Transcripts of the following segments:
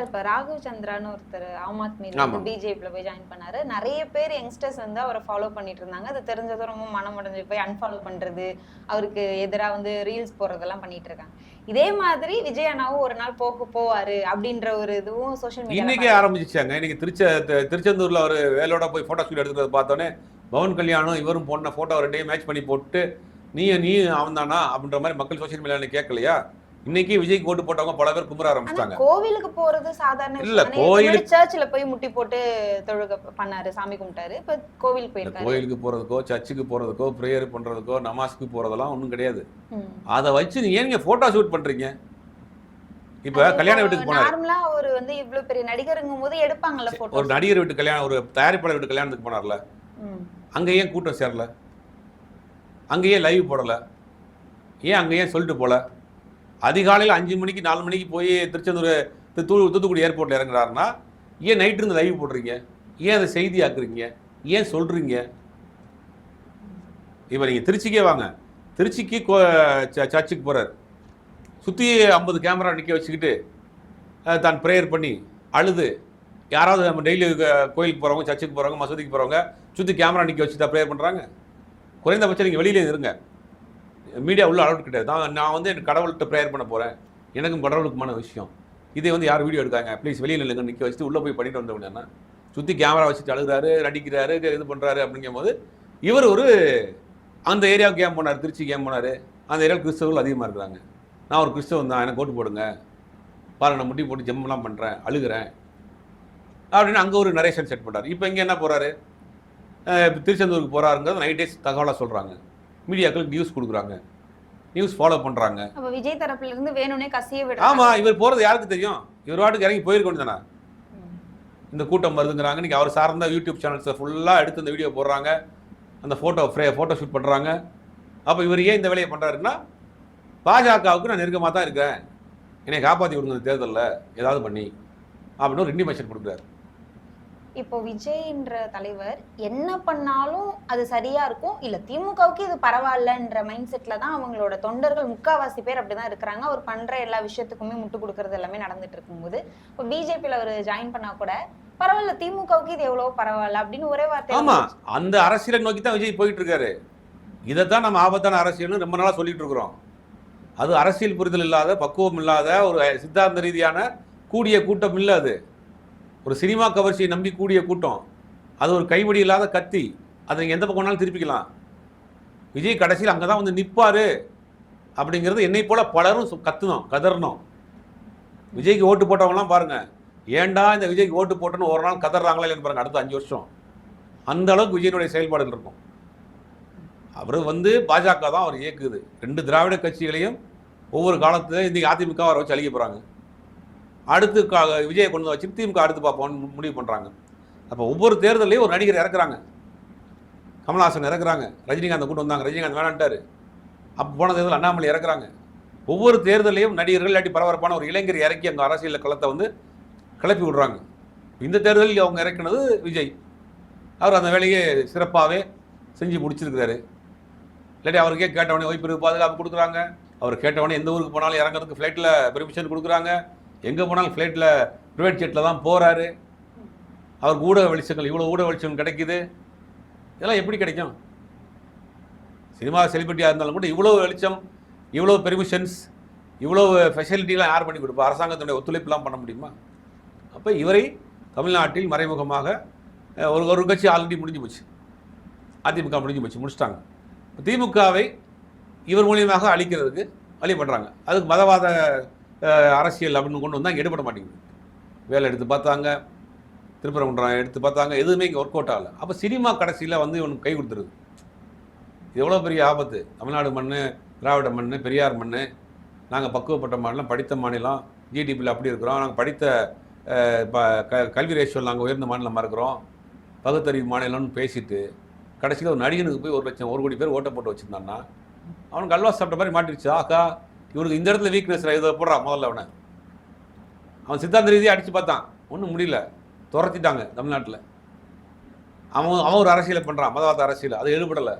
Sir இப்ப ராகவ் சந்திரான்னு ஒருத்தர் ஆம் ஆத்மியில பிஜேபியில போய் ஜாயின் பண்ணாரு. நிறைய பேர் யங்ஸ்டர்ஸ் வந்து அவரை ஃபாலோ பண்ணிட்டு இருந்தாங்க. அது தெரிஞ்சதும் ரொம்ப மனம் உடைஞ்சு போய் அன்ஃபாலோ பண்றது, அவருக்கு எதிரா வந்து ரீல்ஸ் போடுறதெல்லாம் பண்ணிட்டு இருக்காங்க. இதே மாதிரி விஜய் அண்ணாவும் ஒரு நாள் போவாரு அப்படின்ற ஒரு இதுவும் சோஷியல் மீடியா இன்னைக்கே ஆரம்பிச்சாங்க. இன்னைக்கு திருச்செந்தூர்ல ஒரு வேலோட போய் போட்டோ ஷூட் எடுக்கிறத பார்த்தோன்னே பவன் கல்யாணம் இவரும் போன போட்டோ ரெண்டையும் மேட்ச் பண்ணி போட்டு நீ அவன் தானா அப்படின்ற மாதிரி மக்கள் சோஷியல் மீடியாவில் கேட்கலையா? இன்னைக்கு விஜய்க்கு ஓட்டு போட்டவங்க பல பேர் கும்பிட ஆரம்பிச்சிட்டாங்க. கோவிலுக்கு போறது சாதாரண இல்ல, கோயிலுக்கு சர்ச்சில் போய் முட்டி போட்டு தொழுக பண்ணாரு, சாமி கும்பிட்டாரு. இப்ப கோவிலுக்கு போயிருக்காரு. கோயிலுக்கு போறதுக்கோ சர்ச்சுக்கு போறதுக்கோ பிரேயர் பண்றதுக்கோ நமாஸ்க்கு போறதெல்லாம் ஒண்ணும் கிடையாது. அதை வச்சு நீங்க ஏன் போட்டோ ஷூட் பண்றீங்க? இப்ப கல்யாண வீட்டுக்கு போனாரு. நார்மலா அவர் வந்து இவ்வளவு பெரிய நடிகருங்கும் போது எடுப்பாங்கல்ல போட்டோ. ஒரு நடிகர் வீட்டு கல்யாணம், ஒரு தயாரிப்பாளர் வீட்டு கல்யாணத்துக்கு போனார்ல, அங்க ஏன் கூட்டம் சேரல? அங்க ஏன் லைவ் போடல? ஏன் அங்க ஏன் சொல்லிட்டு போல? அதிகாலையில் 5 மணிக்கு 4 மணிக்கு போய் தூத்துக்குடி ஏர்போர்ட்டில் இறங்குறாருன்னா ஏன் நைட்டு இருந்து லைவ் போடுறீங்க? ஏன் அதை செய்தி ஆக்குறீங்க? ஏன் சொல்கிறீங்க? இப்போ நீங்கள் திருச்சிக்கே வாங்க. திருச்சிக்கு சர்ச்சுக்கு போகிறார், சுற்றி 50 கேமரா நிற்க வச்சுக்கிட்டு தான் ப்ரேயர் பண்ணி அழுது, யாராவது நம்ம டெய்லி கோயிலுக்கு போகிறவங்க, சர்ச்சுக்கு போகிறவங்க, மசூதிக்கு போகிறவங்க சுற்றி கேமரா நிற்க வச்சு தான் ப்ரேயர் பண்ணுறாங்க. குறைந்தபட்சம் நீங்கள் வெளியிலே இருங்க, மீடியா உள்ள அலவுட் கிடையாது. நான் வந்து எனக்கு கடவுள்கிட்ட ப்ரேயர் பண்ண போகிறேன், எனக்கும் கடவுளுக்குமான விஷயம். இதை வந்து யார் வீடியோ எடுக்காங்க? ப்ளீஸ் வெளியில் இல்லைங்க, நிற்க வச்சுட்டு உள்ளே போய் பண்ணிட்டு வந்தவங்கன்னா சுற்றி கேமரா வச்சுட்டு அழுகிறாரு, நடிக்கிறாரு, இது பண்ணுறாரு. அப்படிங்கும் போது இவர் ஒரு அந்த ஏரியாவுக்கு ஏன் போனார்? திருச்சி ஏன் போனார்? அந்த ஏரியாவில் கிறிஸ்தவர்கள் அதிகமாக இருக்கிறாங்க. நான் ஒரு கிறிஸ்தவன் தான், எனக்கு ஓட்டு போடுங்க, பாரு நான் முட்டி போட்டு ஜம்மெல்லாம் பண்ணுறேன், அழுகிறேன் அப்படின்னு அங்கே ஒரு நரேஷன் செட் பண்ணுறாரு. இப்போ இங்கே என்ன போகிறாரு? திருச்செந்தூருக்கு போகிறாருங்கிறது நைட்டே தகவலாக சொல்கிறாங்க, மீடியாக்களுக்கு நியூஸ் கொடுக்குறாங்க, நியூஸ் ஃபாலோ பண்ணுறாங்க. அப்ப விஜய் தரப்புல இருந்து வேணும்னே கசிய விட. ஆமாம், இவர் போகிறது யாருக்கு தெரியும்? இவர் வாட்டுக்கு இறங்கி போயிருக்கணும் தானே. இந்த கூட்டம் வருதுங்கிறாங்க, இன்றைக்கி அவர் சார்ந்த யூடியூப் சேனல்ஸை ஃபுல்லாக எடுத்து இந்த வீடியோ போடுறாங்க, அந்த ஃபோட்டோ ஷூட் பண்ணுறாங்க. அப்போ இவர் ஏன் இந்த வேலையை பண்ணுறாருன்னா, பாஜகவுக்கு நான் நெருக்கமாக தான் இருக்கேன், என்னை காப்பாற்றி கொடுங்க தேர்தலில் ஏதாவது பண்ணி அப்படின்னு ஒரு இன்டிமேஷன் கொடுக்குறாரு. இப்போ விஜய்ன்ற தலைவர் என்ன பண்ணாலும் அது சரியா இருக்கும், இல்ல திமுகவுக்கு இது பரவாயில்லன்ற மைண்ட் செட்ல தான் அவங்களோட தொண்டர்கள் முக்காவாசி பேர் அப்படிதான் இருக்கிறாங்க. அவர் பண்ற எல்லா விஷயத்துக்குமே முட்டு கொடுக்கறது எல்லாமே நடந்துட்டு இருக்கும்போது இப்போ பிஜேபியில் அவர் ஜாயின் பண்ணா கூட பரவாயில்ல, திமுகவுக்கு இது எவ்வளவு பரவாயில்ல அப்படின்னு ஒரே வார்த்தை. ஆமா, அந்த அரசியலை நோக்கி தான் விஜய் போயிட்டு இருக்காரு. இதைத்தான் நம்ம ஆபத்தான அரசியல்னு ரொம்ப நாளா சொல்லிட்டு இருக்கிறோம். அது அரசியல் புரிதல் இல்லாத, பக்குவம் இல்லாத, ஒரு சித்தாந்த ரீதியான கூடிய கூட்டம் இல்லை. அது ஒரு சினிமா கவர்ச்சியை நம்பி கூடிய கூட்டம். அது ஒரு கைவடி இல்லாத கத்தி. அதை நீங்கள் எந்த பக்கம் வேணாலும் திருப்பிக்கலாம். விஜய் கடைசியில் அங்கே தான் வந்து நிற்பார் அப்படிங்கிறது என்னை போல பலரும் கதறணும். விஜய்க்கு ஓட்டு போட்டவங்களாம் பாருங்கள், ஏன்டா இந்த விஜய்க்கு ஓட்டு போட்டோன்னு ஒரு நாள் கதறாங்களா இல்லைன்னு பாருங்கள். அடுத்த 5 வருஷம் அந்த அளவுக்கு விஜயனுடைய செயல்பாடுகள் இருக்கும். அவர் வந்து பாஜக தான் அவர் இயக்குது. 2 திராவிட கட்சிகளையும் ஒவ்வொரு காலத்தில் இன்றைக்கி அதிமுக அவரை வச்சு அழிக்க போகிறாங்க. அடுத்து விஜயை கொண்டு வச்சு திமுக அடுத்து பார்ப்போம்னு முடிவு பண்ணுறாங்க. அப்போ ஒவ்வொரு தேர்தலையும் ஒரு நடிகர் இறக்குறாங்க. கமல்ஹாசன் இறக்குறாங்க, ரஜினிகாந்த் கூட்டு வந்தாங்க, ரஜினிகாந்த் வேணான்ட்டார். அப்போ போன தேர்தல் அண்ணாமலை இறக்குறாங்க. ஒவ்வொரு தேர்தலையும் நடிகர்கள் இல்லாட்டி பரபரப்பான ஒரு இளைஞர் இறக்கி அங்கே அரசியல் களத்தை வந்து கிளப்பி விடுறாங்க. இந்த தேர்தலில் அவங்க இறக்குனது விஜய். அவர் அந்த வேலையை சிறப்பாகவே செஞ்சு முடிச்சிருக்கிறாரு. இல்லாட்டி அவருக்கே கேட்டவனே ஓய்வு பாதுகாப்பு கொடுக்குறாங்க. அவர் கேட்டவனே எந்த ஊருக்கு போனாலும் இறங்குறதுக்கு ஃப்ளைட்டில் பெர்மிஷன் கொடுக்குறாங்க. எங்கே போனாலும் ஃப்ளைட்டில் ப்ரைவேட் ஜெட்டில் தான் போகிறாரு. அவருக்கு ஊடக வெளிச்சங்கள், இவ்வளோ ஊடக வெளிச்சம் கிடைக்குது. இதெல்லாம் எப்படி கிடைக்கும்? சினிமா செலிபிரிட்டியாக இருந்தாலும் கூட இவ்வளோ வெளிச்சம், இவ்வளோ பெர்மிஷன்ஸ், இவ்வளோ ஃபெசிலிட்டிலாம் யார் பண்ணி கொடுப்பா? அரசாங்கத்தினுடைய ஒத்துழைப்புலாம் பண்ண முடியுமா? அப்போ இவரை தமிழ்நாட்டில் மறைமுகமாக ஒரு கட்சி ஆல்ரெடி முடிஞ்சு போச்சு, அதிமுக முடிச்சிட்டாங்க. திமுகவை இவர் மூலியமாக அழிக்கிறதுக்கு வழி பண்ணுறாங்க. அதுக்கு மதவாத அரசியல் அப்படின்னு கொண்டு வந்தால் இங்கே எடுபட மாட்டேங்குது. வேலை எடுத்து பார்த்தாங்க, திருப்பரங்குன்றம் எடுத்து பார்த்தாங்க, எதுவுமே இங்கே ஒர்க் அவுட் ஆகலை. அப்போ சினிமா கடைசியில் வந்து இவனுக்கு கை கொடுத்துருது. எவ்வளோ பெரிய ஆபத்து! தமிழ்நாடு மண், திராவிட மண், பெரியார் மண், நாங்கள் பக்குவப்பட்ட மாநிலம், படித்த மாநிலம், ஜிடிபியில் அப்படி இருக்கிறோம், நாங்கள் படித்த கல்வி ரேஷியோவில் நாங்கள் உயர்ந்த மாநிலமாக இருக்கிறோம், பகுத்தறிவு மாநிலம்னு பேசிட்டு கடைசியில் ஒரு நடிகனுக்கு போய் 1 லட்சம் 1 கோடி பேர் ஓட்டை போட்டு வச்சுருந்தான்னா அவனுக்கு அல்வா சாப்பிட்ட மாதிரி மாட்டிடுச்சு. ஆக்கா, இவனுக்கு இந்த இடத்துல வீக்னஸ் இதை போடுறான். முதல்ல அவன் சித்தாந்த ரீதியாக அடித்து பார்த்தான், ஒன்றும் முடியல, துரத்திட்டாங்க தமிழ்நாட்டில். அவன் ஒரு அரசியலை பண்ணுறான், மதவாத அரசியல், அது எடுபடலை.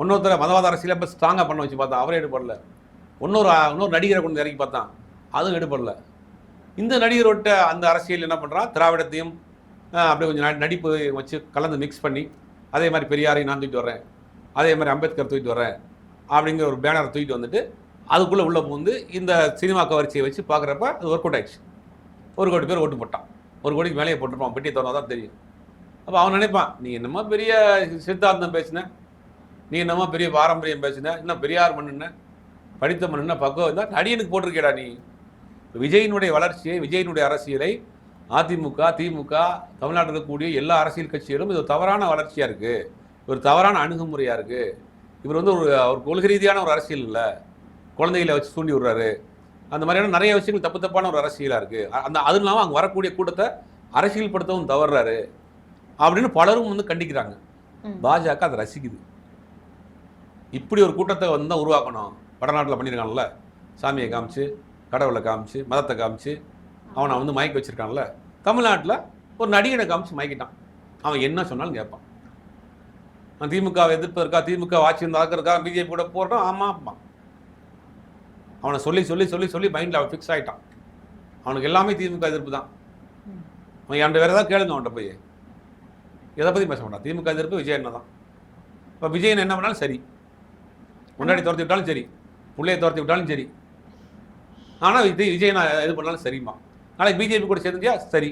இன்னொருத்தர மதவாத அரசியலை இப்போ ஸ்ட்ராங்காக பண்ண வச்சு பார்த்தான், அவரே எடுபடலை. இன்னொரு நடிகரை கொண்டு இறக்கி பார்த்தான், அதுவும் எடுபடலை. இந்த நடிகரோட்ட அந்த அரசியல் என்ன பண்ணுறான், திராவிடத்தையும் அப்படியே கொஞ்சம் நடிப்பு வச்சு கலந்து மிக்ஸ் பண்ணி, அதே மாதிரி பெரியாரையும் நான் தூக்கிட்டு வரேன், அதே மாதிரி அம்பேத்கர் தூக்கிட்டு வரேன் அப்படிங்கிற ஒரு பேனரை தூக்கிட்டு வந்துட்டு அதுக்குள்ளே உள்ள பூந்து இந்த சினிமா கவர்ச்சியை வச்சு பார்க்குறப்ப அது ஒர்க் அவுட் ஆயிடுச்சு. 1 கோடி பேர் ஓட்டு போட்டான். 1 கோடிக்கு மேலேயே போட்டுருப்பான், பெட்டியை திறந்தா தான் தெரியும். அப்போ அவன் நினைப்பான், நீ என்னமோ பெரிய சித்தாந்தம் பேசின, நீ என்னமோ பெரிய பாரம்பரியம் பேசின, இன்னும் பெரியார் மண்ணுன, படித்த மண்ணுன்னா பக்குவம் இருந்தால் அடியனுக்கு போட்டிருக்கேடா நீ. விஜயினுடைய வளர்ச்சியை, விஜயினுடைய அரசியலை அதிமுக, திமுக, தமிழ்நாட்டில் இருக்கக்கூடிய எல்லா அரசியல் கட்சிகளும் இது ஒரு தவறான வளர்ச்சியாக இருக்குது, ஒரு தவறான அணுகுமுறையாக இருக்குது. இவர் வந்து ஒரு கொள்கை ரீதியான ஒரு அரசியல் இல்லை, குழந்தைகளை வச்சு தூண்டி விடுறாரு, அந்த மாதிரியான நிறைய விஷயங்கள் தப்பு தப்பான ஒரு அரசியலாக இருக்குது. அது இல்லாமல் அங்கே வரக்கூடிய கூட்டத்தை அரசியல்படுத்தவும் தவறுறாரு அப்படின்னு பலரும் வந்து கண்டிக்கிறாங்க. பாஜக அதை ரசிக்குது. இப்படி ஒரு கூட்டத்தை வந்து தான் உருவாக்கணும். வடநாட்டில் பண்ணியிருக்காங்கல்ல, சாமியை காமிச்சு, கடவுளை காமிச்சு, மதத்தை காமிச்சு அவனை வந்து மயக்க வச்சுருக்கான்ல, தமிழ்நாட்டில் ஒரு நடிகனை காமிச்சு மயக்கிட்டான். அவன் என்ன சொன்னாலும் கேட்பான். அவன் திமுகவை எதிர்ப்பதற்கா, திமுக ஆட்சி நடக்கிறதுக்கா பிஜேபி கூட போடுறான். ஆமாம், அவனை சொல்லி சொல்லி சொல்லி சொல்லி மைண்டில் அவன் ஃபிக்ஸ் ஆகிட்டான். அவனுக்கு எல்லாமே திமுக எதிர்ப்பு தான். அவன் என்கிட்ட வேறு ஏதாவது கேளுங்க, அவன்கிட்ட போய் எதை பற்றி பேச மாட்டான். திமுக எதிர்ப்பு விஜய் என்ன தான். இப்போ விஜயன் என்ன பண்ணாலும் சரி, முன்னாடி துரத்தி விட்டாலும் சரி, பிள்ளையை துரத்தி விட்டாலும் சரி, ஆனால் விஜய் நான் எது பண்ணாலும் சரிம்மா. நாளைக்கு பிஜேபி கூட சேர்ந்துட்டியா சரி.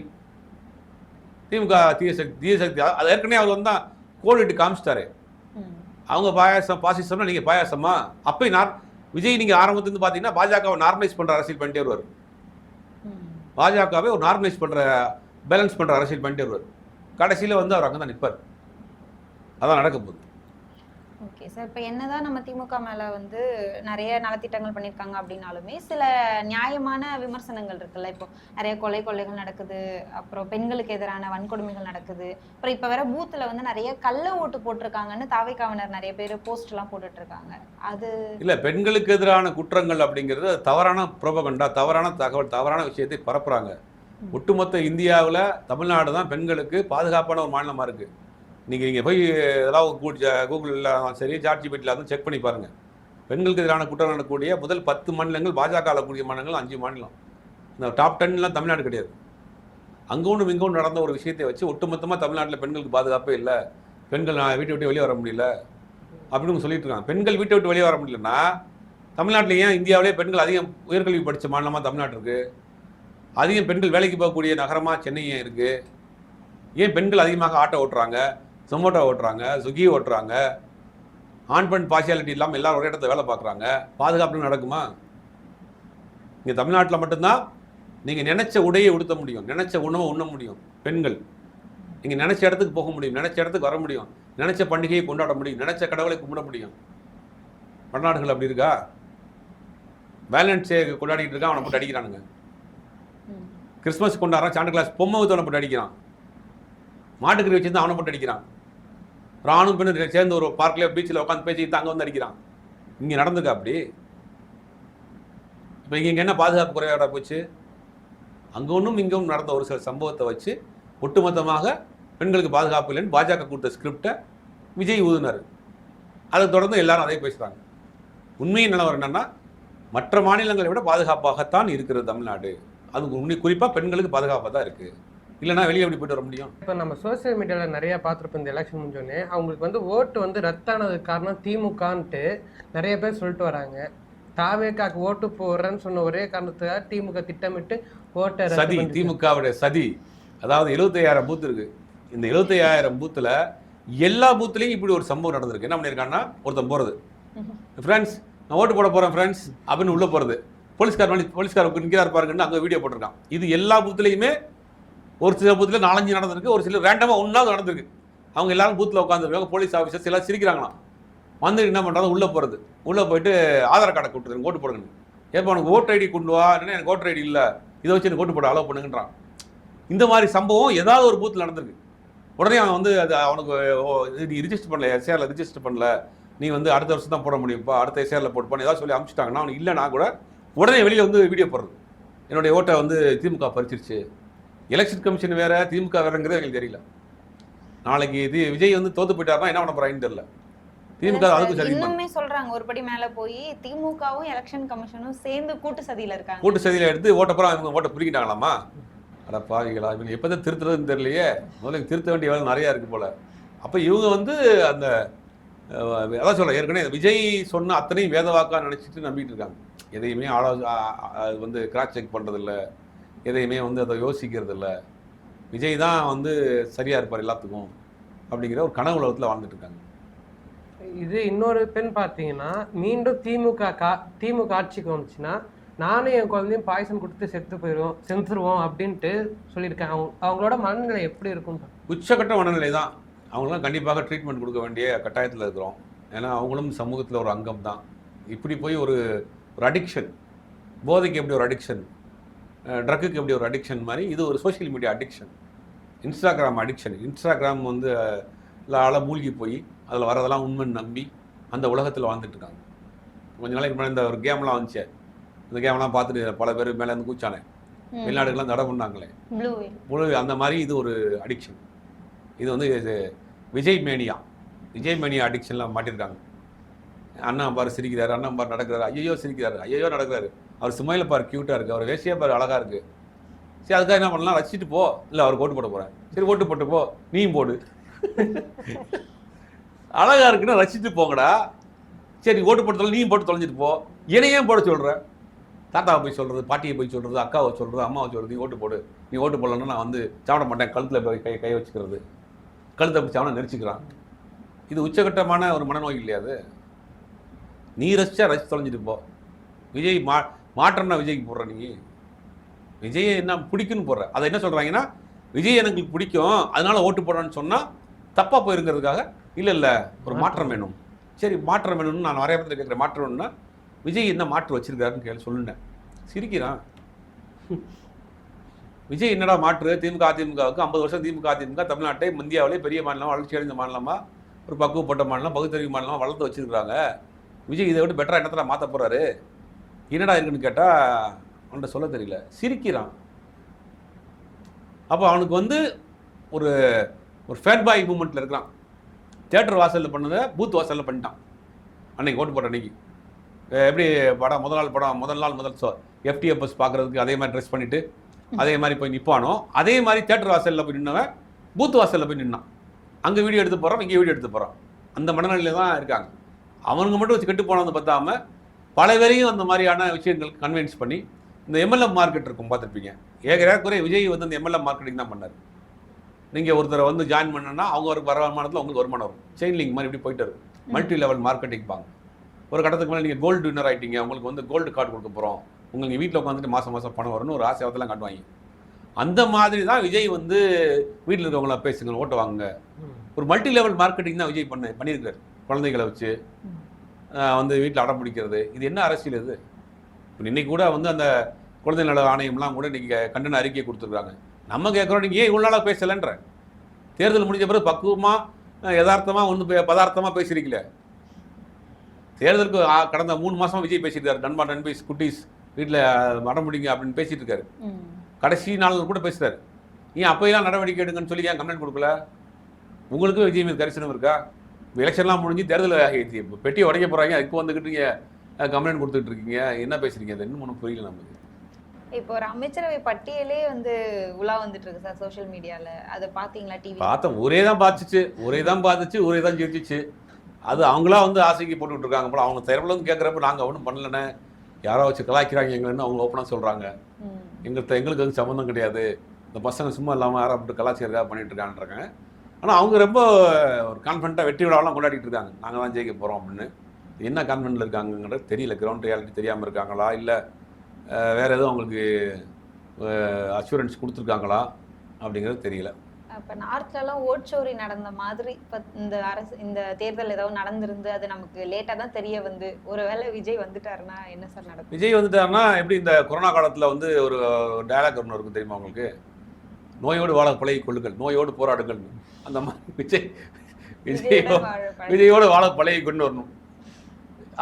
திமுக தீயசக்தி அது ஏற்கனவே அவர் வந்து தான் கோடிட்டு காமிச்சிட்டாரு. அவங்க பாயாசம் பாசிசம்னா நீங்கள் பாயாசமா. அப்போ விஜய் நீங்கள் ஆரம்பத்துலேருந்து பார்த்தீங்கன்னா பாஜகவை நார்மலைஸ் பண்ணுற அரசியல் பண்ணிட்டே வருவார். பாஜகவை ஒரு நார்மலைஸ் பண்ணுற, பேலன்ஸ் பண்ணுற அரசியல் பண்ணிட்டே வருவார். கடைசியில் வந்து அவர் அங்கே தான் நிற்பார். அதான் நடக்க போகுது. ஓகே சார், இப்போ என்னதான் நம்ம திமுக மேலே வந்து நிறைய நலத்திட்டங்கள் பண்ணியிருக்காங்க அப்படின்னாலுமே சில நியாயமான விமர்சனங்கள் இருக்குல்ல. இப்போ நிறைய கொலைகள் நடக்குது, அப்புறம் பெண்களுக்கு எதிரான வன்கொடுமைகள் நடக்குது, அப்புறம் இப்போ வேற பூத்தில் வந்து நிறைய கள்ள ஓட்டு போட்டிருக்காங்கன்னு தாவைக்காவினர் நிறைய பேர் போஸ்ட்லாம் போட்டுட்டு இருக்காங்க. அது இல்லை, பெண்களுக்கு எதிரான குற்றங்கள் அப்படிங்கிறது தவறான புரோபகண்டா, தவறான தகவல், தவறான விஷயத்தை பரப்புறாங்க. ஒட்டுமொத்த இந்தியாவில் தமிழ்நாடு தான் பெண்களுக்கு பாதுகாப்பான ஒரு மாநிலமாக இருக்குது. நீங்கள் போய் ஏதாவது கூகுளில் சரி, சாட்ஜிபிட்டியில் வந்து செக் பண்ணி பாருங்கள். பெண்களுக்கு எதிரான குற்றம் நடக்கக்கூடிய முதல் 10 மாநிலங்கள், பாஜக ஆளக்கூடிய மாநிலங்கள் 5 மாநிலம். இந்த டாப் 10லாம் தமிழ்நாடு கிடையாது. அங்கே ஒன்று இங்கே ஒன்று நடந்த ஒரு விஷயத்தை வச்சு ஒட்டுமொத்தமாக தமிழ்நாட்டில் பெண்களுக்கு பாதுகாப்பே இல்லை, பெண்கள் வீட்டை விட்டு வெளியே வர முடியல அப்படின்னு சொல்லிட்டு இருக்காங்க. பெண்கள் வீட்டை விட்டு வெளியே வர முடியலன்னா தமிழ்நாட்டில் ஏன் இந்தியாவிலே பெண்கள் அதிகம் உயர்கல்வி படித்த மாநிலமாக தமிழ்நாடு இருக்குது? அதிகம் பெண்கள் வேலைக்கு போகக்கூடிய நகரமாக சென்னை ஏன் இருக்குது? ஏன் பெண்கள் அதிகமாக ஆட்டோ ஓட்டுறாங்க, சொமோட்டோ ஓட்டுறாங்க, ஸ்விக்கி ஓட்டுறாங்க, ஆண் பெண் பார்ஷியாலிட்டி இல்லாமல் எல்லாரும் ஒரே இடத்துல வேலை பார்க்குறாங்க? பாதுகாப்பு நடக்குமா? இங்கே தமிழ்நாட்டில் மட்டும்தான் நீங்கள் நினச்ச உடையை உடுத்த முடியும், நினச்ச உணவை உண்ண முடியும். பெண்கள் நீங்கள் நினச்ச இடத்துக்கு போக முடியும், நினச்ச இடத்துக்கு வர முடியும், நினச்ச பண்டிகையை கொண்டாட முடியும், நினச்ச கடவுளை கும்பிட முடியும். வடநாடுகள் அப்படி இருக்கா? வேலண்டைன்ஸ் டே கொண்டாடிட்டு இருக்கான், அவனை போட்டு அடிக்கிறானுங்க. கிறிஸ்மஸ் கொண்டாடுறான், சாண்டா கிளாஸ் பொம்மை அவனை போட்டு அடிக்கிறான். மாட்டுக்கறி வச்சிருந்து அவனை போட்டு அடிக்கிறான். ஆணும் பெண்ணு சேர்ந்து ஒரு பார்க்ல பீச்சில் உட்காந்து பேசிக்கிட்டு அங்கே வந்து அடிக்கிறான். இங்கே நடந்துக்க அப்படி. இப்போ இங்கே என்ன பாதுகாப்பு குறைபாடாக போச்சு? அங்கே ஒன்றும் இங்கும் நடந்த ஒரு சில சம்பவத்தை வச்சு ஒட்டுமொத்தமாக பெண்களுக்கு பாதுகாப்பு இல்லைன்னு பாஜக கொடுத்த ஸ்கிரிப்டை விஜய் ஊதுனார். அதை தொடர்ந்து எல்லாரும் அதே பேசுகிறாங்க. உண்மையின் நிலவரம் என்னென்னா, மற்ற மாநிலங்களை விட பாதுகாப்பாகத்தான் இருக்கிறது தமிழ்நாடு. அது குறிப்பாக பெண்களுக்கு பாதுகாப்பாக தான் இருக்குது. இல்லைனா வெளியே எப்படி போய்ட்டு வர முடியும்? இப்போ நம்ம சோசியல் மீடியாவில் நிறையா பார்த்துருப்போம். இந்த எலெக்ஷன் முடிஞ்சோடனே அவங்களுக்கு வந்து ஓட்டு வந்து ரத்தானதுக்கு காரணம் திமுகன்ட்டு நிறைய பேர் சொல்லிட்டு வராங்க. தாவேக்காக்கு ஓட்டு போடுறேன்னு சொன்ன ஒரே காரணத்துக்காக திமுக திட்டமிட்டு ஓட்டை சதி, திமுகவுடைய சதி. அதாவது 75,000 பூத் இருக்குது. இந்த 75,000 பூத்தில் எல்லா பூத்துலேயும் இப்படி ஒரு சம்பவம் நடந்திருக்கு. என்ன பண்ணியிருக்காங்கன்னா, ஒருத்தன் போகிறது, ஃப்ரெண்ட்ஸ் நான் ஓட்டு போட போகிறேன் ஃப்ரெண்ட்ஸ் அப்படின்னு உள்ளே போகிறது, போலீஸ்கார் நிற்கிறார் பாருங்கன்னு அங்கே வீடியோ போட்டிருக்கான். இது எல்லா பூத்துலேயுமே ஒரு சில பூத்தில் 4-5 நடந்திருக்கு, ஒரு சில ரேண்டமாக ஒன்றாவது நடந்திருக்கு. அவங்க எல்லாரும் பூத்தில் உட்காந்துருக்காங்க, போலீஸ் ஆஃபீஸர்ஸ் எல்லாம் சிரிக்கிறாங்களாம். வந்து என்ன பண்ணுறாங்க, உள்ளே போகிறது, உள்ளே போயிட்டு ஆதார் கார்டை கொடுத்துருங்க, ஓட்டு போடுங்க. ஏப்பா உனக்கு ஓட்டர் ஐடி கொண்டு வா, என்ன எனக்கு ஓட்டர் ஐடி இல்லை, இதை வச்சு எனக்கு ஓட்டு போட அலோவ் பண்ணுங்கன்றான். இந்த மாதிரி சம்பவம் ஏதாவது ஒரு பூத்தில் நடந்திருக்கு. உடனே அவன் வந்து அது அவனுக்கு நீ ரிஜிஸ்டர் பண்ணல, எஸ்ஆரில் ரிஜிஸ்டர் பண்ணல, நீ வந்து அடுத்த வருஷம் தான் போட முடியும்ப்பா, அடுத்த எஸ்ஆரில் போட்டுப்பான்னு ஏதாவது சொல்லி அனுப்பிச்சிட்டாங்கன்னா அவனுக்கு இல்லைனா கூட உடனே வெளியில் வந்து வீடியோ போடுறது, என்னுடைய ஓட்டை வந்து திமுக பறிச்சிருச்சு. எலெக்ஷன் கமிஷன் வேறு, திமுக வேறுங்கிறது எங்களுக்கு தெரியல. நாளைக்கு விஜய் வந்து தோற்று போயிட்டாருன்னா என்ன பண்ண போகிறான்னு தெரியல. திமுக அதுக்கு சதி இன்னுமே சொல்றாங்க ஒருபடி மேல போய் திமுகவும் எலெக்ஷன் கமிஷனும் சேர்ந்து கூட்டு சதியில இருக்காங்க. கூட்டு சதியில எடுத்து ஓட்டப்புறம் இவங்க ஓட்ட பிரிக்கிட்டாங்களாமா? அட பாவிகளா, இவங்க எப்பதான் திருத்துறதுன்னு தெரியலையே. முதல்ல திருத்த வேண்டிய வேலை நிறையா இருக்கு போல. அப்ப இவங்க வந்து அந்த அதான் சொல்ல ஏற்கனவே விஜய் சொன்ன அத்தனையும் வேத வாக்கா நினைச்சிட்டு நம்பிட்டு இருக்காங்க. எதையுமே வந்து கிராஸ் செக் பண்றதில்ல, எதையுமே வந்து அதை யோசிக்கிறது இல்லை. விஜய் தான் வந்து சரியா இருப்பார் எல்லாத்துக்கும் அப்படிங்கிற ஒரு கனவு உலகத்தில் வாழ்ந்துட்டு இருக்காங்க. இது இன்னொரு பெண் பார்த்தீங்கன்னா மீண்டும் திமுக ஆட்சிக்கு வந்துச்சுன்னா நானும் என் குழந்தையும் பாய்சன் கொடுத்து செத்துருவோம் அப்படின்ட்டு சொல்லியிருக்காங்க. அவங்களோட மனநிலை எப்படி இருக்கும்? உச்சக்கட்ட மனநிலை தான். அவங்களாம் கண்டிப்பாக ட்ரீட்மெண்ட் கொடுக்க வேண்டிய கட்டாயத்தில் இருக்கிறோம். ஏன்னா அவங்களும் சமூகத்தில் ஒரு அங்கம் தான். இப்படி போய் ஒரு அடிக்ஷன், போதைக்கு எப்படி ஒரு அடிக்ஷன், ட்ரக்குக்கு எப்படி ஒரு அடிக்ஷன் மாதிரி இது ஒரு social media addiction, Instagram addiction. Instagram வந்து ஆளை மூழ்கி போய் அதில் வரதெல்லாம் உண்மைன்னு நம்பி அந்த உலகத்தில் வாழ்ந்துட்டு இருக்காங்க. கொஞ்ச நாளைக்கு முன்னாடி இந்த ஒரு கேம்லாம் வந்துச்சு, இந்த கேம்லாம் பார்த்துட்டு பல பேர் மேலே இருந்து கூச்சானே, வெளிநாடுகள்லாம் தடை பண்ணாங்களே ப்ளூ, அந்த மாதிரி இது ஒரு அடிக்ஷன். இது வந்து விஜய் மேனியா அடிக்ஷன்லாம் மாட்டியிருக்காங்க. அண்ணா பாரு சிரிக்கிறாரு, அண்ணா பாரு நடக்கிறாரு, ஐயோ சிரிக்கிறாரு, ஐயோ நடக்கிறாரு, அவர் சுமையில் பாரு க்யூட்டாக இருக்குது, அவர் வேசியாக பாரு அழகாக இருக்குது. சரி அதுக்காக என்ன பண்ணலாம், ரசிச்சுட்டு போ. இல்லை அவருக்கு ஓட்டு போட போகிறேன், சரி ஓட்டு போட்டு போ, நீயும் போடு. அழகாக இருக்குன்னா ரசிச்சுட்டு போங்கடா. சரி ஓட்டு போட்டு நீயும் போட்டு தொலைஞ்சிட்டு போ. என்னையே போட சொல்கிற, தாத்தாவை போய் சொல்கிறது, பாட்டியை போய் சொல்கிறது, அக்காவை சொல்கிறது, அம்மாவை சொல்கிறது, நீ ஓட்டு போடு, நீ ஓட்டு போடலன்னா நான் வந்து சாப்பிட மாட்டேன், கழுத்தில் போய் கை வச்சுக்கிறது, கழுத்தை போய் சாப்பிட நெரிச்சிக்கிறான். இது உச்சகட்டமான ஒரு மனநோய் இல்லையா? அது நீ ரசிச்சா ரசிச்சு தொலைஞ்சிட்டு போ. விஜய் மாற்றம்னா விஜய்க்கு போடுற, நீ விஜயை என்ன பிடிக்குன்னு போடுற. அதை என்ன சொல்கிறாங்கன்னா, விஜய் எனக்கு பிடிக்கும் அதனால ஓட்டு போடுறேன்னு சொன்னால் தப்பாக போயிருங்கிறதுக்காக இல்லை ஒரு மாற்றம் வேணும். சரி மாற்றம் வேணும்னு நான் நிறைய பேர் கேட்குறேன். மாற்றம் வேணும்னா விஜய் என்ன மாற்று வச்சிருக்காருன்னு சொல்லுனேன். சிரிக்கிறான். விஜய் என்னடா மாற்று? திமுக அதிமுகவுக்கு 50 வருஷம் திமுக அதிமுக தமிழ்நாட்டை இந்தியாவிலே பெரிய மாநிலம், வளர்ச்சி அடைந்த மாநிலமாக, ஒரு பக்குவப்பட்ட மாநிலம், பகுத்தறிவு மாநிலமாக வளர்த்து வச்சிருக்கிறாங்க. விஜய் இதை விட்டு பெட்டராக என்னத்தில் மாற்ற போகிறாரு, என்னடா இருக்குன்னு கேட்டால் அவன்கிட்ட சொல்ல தெரியல, சிரிக்கிறான். அப்போ அவனுக்கு வந்து ஒரு ஃபேட் பாய் மூமெண்ட்டில் இருக்கிறான். தியேட்டர் வாசலில் பண்ணதை பூத் வாசலில் பண்ணிட்டான். அன்னைக்கு ஓட்டு போட்ட அன்னைக்கு எப்படி படம் முதல் நாள் முதல் ஷோ எஃப்டிஎஃப்எஸ் பார்க்குறதுக்கு அதே மாதிரி ட்ரெஸ் பண்ணிவிட்டு அதே மாதிரி போய் நிற்பானோ, அதே மாதிரி தியேட்டர் வாசலில் போய் நின்னவன் பூத் வாசலில் போய் நின்னான். அங்கே வீடியோ எடுத்து போகிறான், இங்கே வீடியோ எடுத்து போகிறான். அந்த மனநிலையில் தான் இருக்காங்க. அவனுங்க மட்டும் வச்சு கெட்டு போனது பார்த்தாம பல பேரையும் அந்த மாதிரியான விஷயங்களுக்கு கன்வின்ஸ் பண்ணி, இந்த எம்எல்எம் மார்க்கெட் இருக்கும் பார்த்துருப்பீங்க. ஏற்கனவே விஜய் வந்து அந்த எம்எல்எம் மார்க்கெட்டிங் தான் பண்ணார். நீங்கள் ஒருத்தரை வந்து ஜாயின் பண்ணனா அவங்க ஒரு வருமானத்தில் உங்களுக்கு வருமானம் வரும். செயின் லிங்க் மாதிரி இப்படி போயிட்டு இருக்கும். மல்டி லெவல் மார்க்கெட்டிங் பாங்க. ஒரு கட்டத்துக்கு மேலே நீங்கள் கோல்டு வின்னர் ஆகிட்டீங்க, உங்களுக்கு வந்து கோல்டு கார்டு கொடுக்க போகிறோம், உங்களுக்கு வீட்டில் உட்காந்துட்டு மாதம் பணம் வரும்னு ஒரு ஆசையெல்லாம் காட்டுவாங்க. அந்த மாதிரி தான் விஜய் வந்து வீட்டில் இருக்கவங்கள பேசுங்க, ஓட்டு வாங்குங்க. ஒரு மல்டி லெவல் மார்க்கெட்டிங் தான் விஜய் பண்ணியிருக்காரு. குழந்தைகளை வச்சு வந்து வீட்டில் அடம் பிடிக்கிறது. இது என்ன அரசியல் இது? இப்போ இன்னைக்கு கூட வந்து அந்த குழந்தை நல ஆணையம்லாம் கூட இன்றைக்கி கண்டன அறிக்கையை கொடுத்துருக்காங்க. நம்ம கேட்குறோம், நீங்கள் ஏன் இவ்வளோ நாளாக பேசலைன்ற? தேர்தல் முடிஞ்ச பிறகு பக்குவமாக யதார்த்தமாக ஒன்று பதார்த்தமாக பேசியிருக்கல. தேர்தலுக்கு கடந்த 3 மாதமாக விஜய் பேசியிருக்காரு. நண்பா நண்பீஸ் குட்டீஸ் வீட்டில் அடம் பிடிங்க அப்படின்னு பேசிட்டு இருக்காரு. கடைசி நாள் கூட பேசுகிறாரு. ஏன் அப்போயெல்லாம் நடவடிக்கை எடுங்கன்னு சொல்லி ஏன் கம்ப்ளைண்ட் கொடுக்கல? உங்களுக்கு விஜய் மீது கரிசனம் இருக்கா? எலெக்ஷன்லாம் முடிஞ்சு தேர்தல் பெட்டியை உடைக்க போகிறாங்க, அதுக்கு வந்துக்கிட்டு நீங்கள் கம்ப்ளைண்ட் கொடுத்துட்டு இருக்கீங்க. என்ன பேசுறீங்க? அது இன்னும் ஒன்றும் புரியல நமக்கு. இப்போ ஒரு அமைச்சரவை பட்டியலே வந்து உலா வந்துட்டு இருக்கு சார் சோஷியல் மீடியால. அதை பார்த்தீங்களா? டிவி பார்த்தோம். ஒரே தான் பார்த்துச்சு, ஒரே தான் ஜெயிச்சிச்சு. அது அவங்களா வந்து ஆசைக்கு போட்டுக்கிட்டு இருக்காங்க போல. அவங்க தரப்புல வந்து கேட்குறப்ப நாங்கள் ஒன்றும் பண்ணலன்னு யாரோ வச்சு கலாய்க்கிறாங்க எங்கன்னு அவங்க ஓப்பனாக சொல்கிறாங்க. எங்களுக்கு அது சம்மந்தம் கிடையாது, இந்த பசங்க சும்மா இல்லாமல் யாராவது கலாச்சாரக்காக பண்ணிட்டு இருக்கான்றாங்க. ஆனால் அவங்க ரொம்ப ஒரு கான்ஃபிடண்ட்டாக வெற்றி விழாவெல்லாம் கொண்டாடிட்டு இருக்காங்க, நாங்கள் தான் ஜெயிக்க போகிறோம் அப்படின்னு. என்ன கான்ஃபிடென்ட்டில் இருக்காங்கன்றது தெரியல. கிரவுண்ட் ரியாலிட்டி தெரியாமல் இருக்காங்களா, இல்லை வேறு எதுவும் அவங்களுக்கு அஷூரன்ஸ் கொடுத்துருக்காங்களா அப்படிங்கிறது தெரியல. இப்போ நார்த்லலாம் ஓட்சோரி நடந்த மாதிரி இப்போ இந்த தேர்தல் ஏதாவது நடந்திருந்து அது நமக்கு லேட்டாக தான் தெரிய வந்து, ஒருவேளை விஜய் வந்துட்டாருன்னா என்ன சார் நடக்கும்? விஜய் வந்துட்டாருன்னா எப்படி இந்த கொரோனா காலத்தில் வந்து ஒரு டயலாக் ஒன்று இருக்கும் தெரியுமா உங்களுக்கு? நோயோடு வாழ பழகி கொள்ளுங்கள், நோயோடு போராடுங்கள். அந்த மாதிரி விஜயோடு வாழ பழகி கொண்டு வரணும்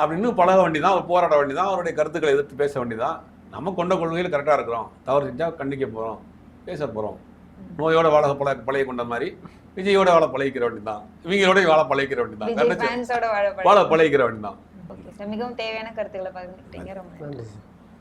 அப்படின்னு பழக வேண்டிதான், போராட வேண்டிதான், அவருடைய கருத்துக்களை எதிர்த்து பேச வேண்டிதான். நம்ம கொண்ட கொள்கையில் கரெக்டாக இருக்கிறோம், தவறு செஞ்சால் கண்டிக்க போகிறோம், பேச போகிறோம். நோயோட வாழ பழைய கொண்ட மாதிரி விஜயோட வாழ பழகிக்கிற வேண்டியதான், இவங்களோட வாழ பழகிக்கிற வேண்டியதான், விஜய் ஃபேன்ஸோட வாழ பழகிக்கிற வேண்டியதான். ஓகே சார், மிகவும் தேவையான கருத்துக்களை பகிர்ந்துக்கிட்டீங்க. ரொம்ப நன்றி. நன்றி.